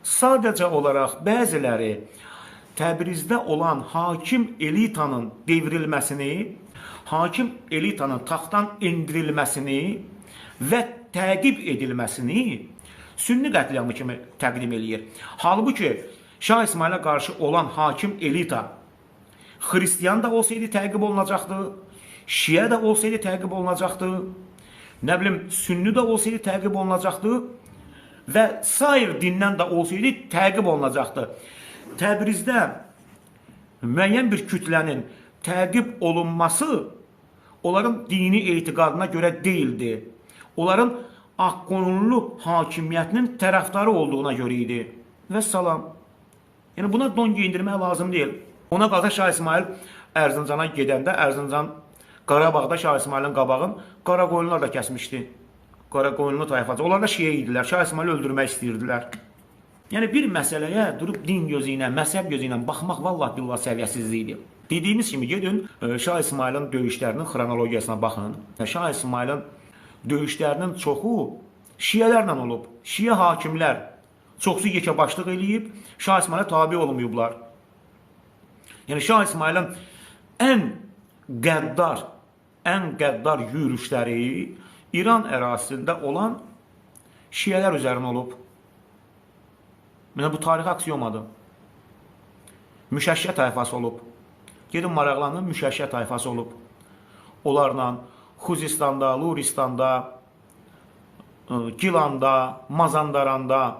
sadəcə olaraq bəziləri Təbrizdə olan hakim elitanın devrilməsini, hakim elitanın taxtdan endirilməsini və təqib edilməsini Sünni qətliamı kimi təqdim eləyir. Halbuki Şah İsmailə qarşı olan hakim elita Xristiyan da olsaydı təqib olunacaqdı, Şiə də olsaydı təqib olunacaqdı, nə bilim Sünni də olsaydı təqib olunacaqdı və sair dindən də olsaydı təqib olunacaqdı. Təbrizdə müəyyən bir kütlənin təqib olunması onların dini etiqadına görə deyildi. Onların Ağqonunlu hakimiyyətinin tərəfdarı olduğuna görə idi. Və salam. Yəni buna don geyindirmək lazım deyil. Ona qalsa Şah İsmail Ərzincana gedəndə, Ərzincan Qarabağda Şah İsmailin qabağın Qaraqoyunlular da kəsmişdi. Qaraqoyunlu tayfası. Onlar da Şiə idilər. Şah İsmaili öldürmək istəyirdilər. Yəni bir məsələyə durub din gözü ilə, məzhəb gözü ilə baxmaq vallahi billah səviyyəsizlikdir. Dediyimiz kimi gedin Şah İsmailin döyüşlərinin xronologiyasına baxın. Şah İsmailin döyüşlərinin çoxu Şiələrlə olub. Şiə hakimlər çoxsu yekəbaşlıq eləyib, Şah İsmailə tabi olmayıblar. Yəni Şah İsmailin ən qəddar yürüşləri İran ərazisində olan Şiələr üzərinə olub. Yəni bu tarixi aksiomadır. Müşəşşə tayfası olub. Gedin maraqlanın, müşəşşə tayfası olub. Onlarla Xuzistanda, Luristanda, Gilanda, Mazandaranda,